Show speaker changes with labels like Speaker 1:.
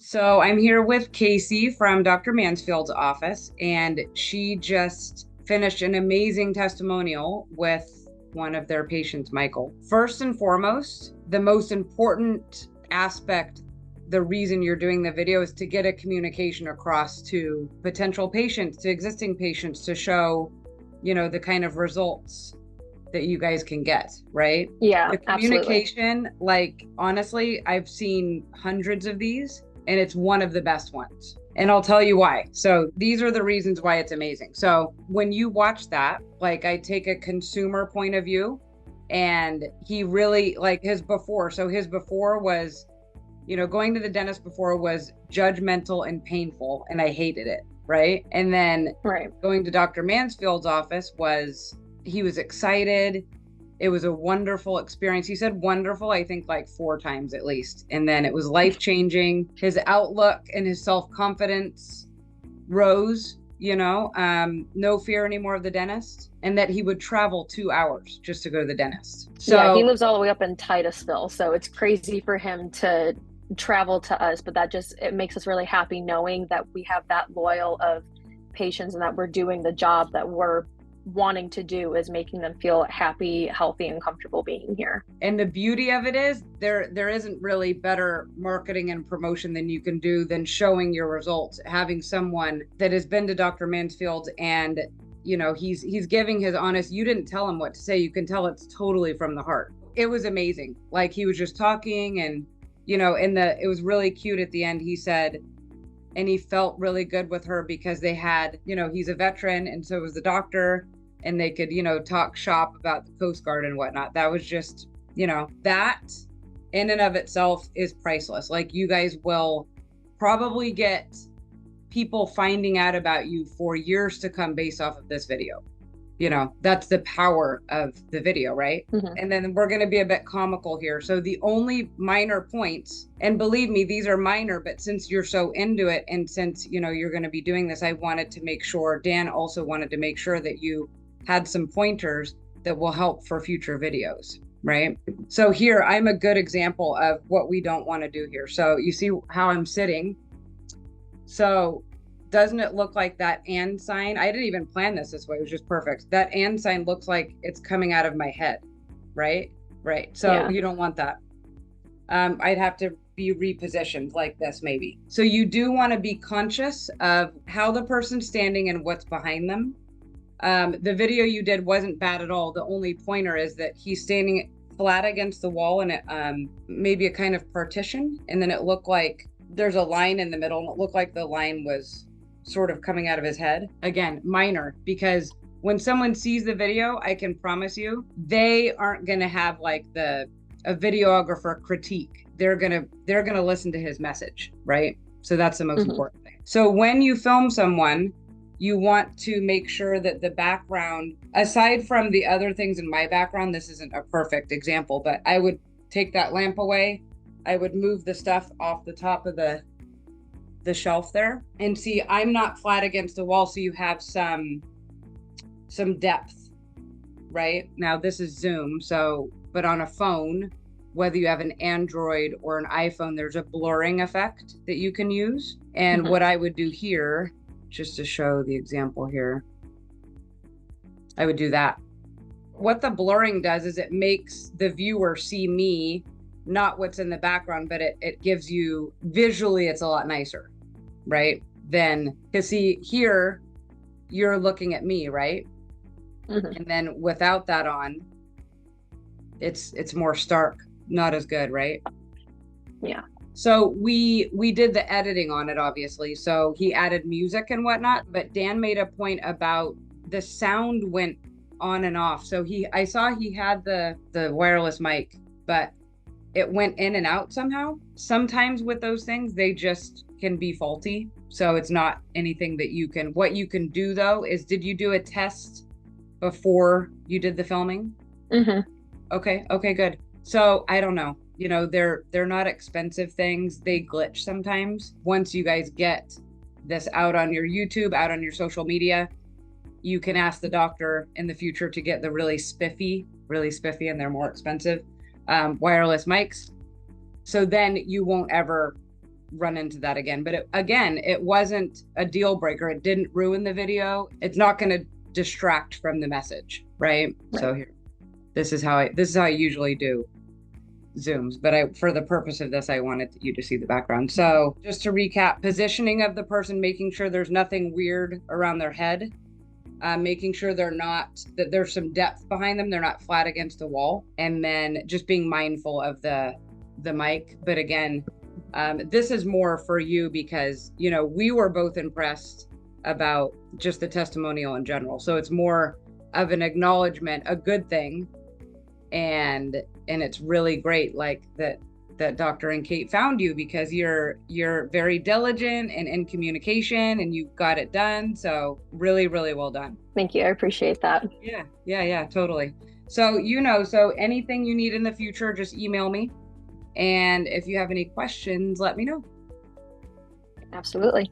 Speaker 1: So I'm here with Casey from Dr. Mansfield's office, and she just finished an amazing testimonial with one of their patients, Michael. First and foremost, the most important aspect, the reason you're doing the video is to get a communication across to potential patients, to existing patients, to show, the kind of results that you guys can get, right?
Speaker 2: Yeah,
Speaker 1: The
Speaker 2: absolutely.
Speaker 1: communication, like, honestly, I've seen hundreds of these, and it's one of the best ones. And I'll tell you why. So these are the reasons why it's amazing. So when you watch that, like, I take a consumer point of view, and he really, like, his before. So his before was, going to the dentist before was judgmental and painful, and I hated it, right? And then
Speaker 2: Right.
Speaker 1: going to Dr. Mansfield's office he was excited. It was a wonderful experience. He said wonderful, I think, like 4 times at least. And then it was life changing. His outlook and his self confidence rose, no fear anymore of the dentist, and that he would travel 2 hours just to go to the dentist.
Speaker 2: Yeah, he
Speaker 1: So,
Speaker 2: lives all the way up in Titusville, so it's crazy for him to travel to us, but that just it makes us really happy knowing that we have that loyal of patients and that we're doing the job that we're wanting to do is making them feel happy, healthy, and comfortable being here.
Speaker 1: and the beauty of it is there isn't really better marketing and promotion than you can do than showing your results, having someone that has been to Dr. Mansfield, and he's giving his honest, you didn't tell him what to say, you can tell it's totally from the heart. It was amazing. Like, he was just talking, and it was really cute at the end. He said, and he felt really good with her because they had, he's a veteran, and so was the doctor, and they could, talk shop about the Coast Guard and whatnot. That was just, that in and of itself is priceless. Like, you guys will probably get people finding out about you for years to come based off of this video. That's the power of the video, right?
Speaker 2: Mm-hmm.
Speaker 1: And then we're going to be a bit comical here. So the only minor points, and believe me, these are minor, but since you're so into it, and since, you're going to be doing this, I wanted to make sure, Dan also wanted to make sure that you had some pointers that will help for future videos, right? So here, I'm a good example of what we don't want to do here. So you see how I'm sitting. So doesn't it look like that and sign? I didn't even plan this way. It was just perfect. That and sign looks like it's coming out of my head, right? Right. So
Speaker 2: Yeah.
Speaker 1: you don't want that. I'd have to be repositioned like this, maybe. So you do want to be conscious of how the person's standing and what's behind them. The video you did wasn't bad at all. The only pointer is that he's standing flat against the wall, and it maybe a kind of partition, and then it looked like there's a line in the middle, and it looked like the line was sort of coming out of his head. Again, minor, because when someone sees the video, I can promise you, they aren't going to have like a videographer critique. They're going to listen to his message, right? So that's the most important thing. So when you film someone, you want to make sure that the background, aside from the other things in my background, this isn't a perfect example, but I would take that lamp away. I would move the stuff off the top of the shelf there, and see, I'm not flat against the wall, so you have some depth, right? Now this is Zoom, but on a phone, whether you have an Android or an iPhone, there's a blurring effect that you can use. And what I would do here, just to show the example here, I would do that. What the blurring does is it makes the viewer see me, not what's in the background, but it gives you visually, it's a lot nicer, right? Then, because see here, you're looking at me, right? And then without that on, it's more stark, not as good, right?
Speaker 2: Yeah.
Speaker 1: So we did the editing on it, obviously. So he added music and whatnot, but Dan made a point about the sound went on and off. So I saw he had the wireless mic, but it went in and out somehow. Sometimes with those things, they just can be faulty. So it's not anything that what you can do though is, did you do a test before you did the filming? Okay, good. So I don't know, they're not expensive things. They glitch sometimes. Once you guys get this out on your YouTube, out on your social media, you can ask the doctor in the future to get the really spiffy, and they're more expensive, wireless mics. So then you won't ever run into that again. But it wasn't a deal breaker. It didn't ruin the video. It's not going to distract from the message, right? So here, this is how I usually do Zooms, but for the purpose of this, I wanted you to see the background. So just to recap, positioning of the person, making sure there's nothing weird around their head, making sure that there's some depth behind them, they're not flat against the wall, and then just being mindful of the mic. But again, this is more for you because, we were both impressed about just the testimonial in general. So it's more of an acknowledgement, a good thing. And it's really great, like that Dr. and Kate found you because you're very diligent and in communication and you got it done. So really, really well done.
Speaker 2: Thank you. I appreciate that.
Speaker 1: Yeah, totally. So, so anything you need in the future, just email me. And if you have any questions, let me know.
Speaker 2: Absolutely.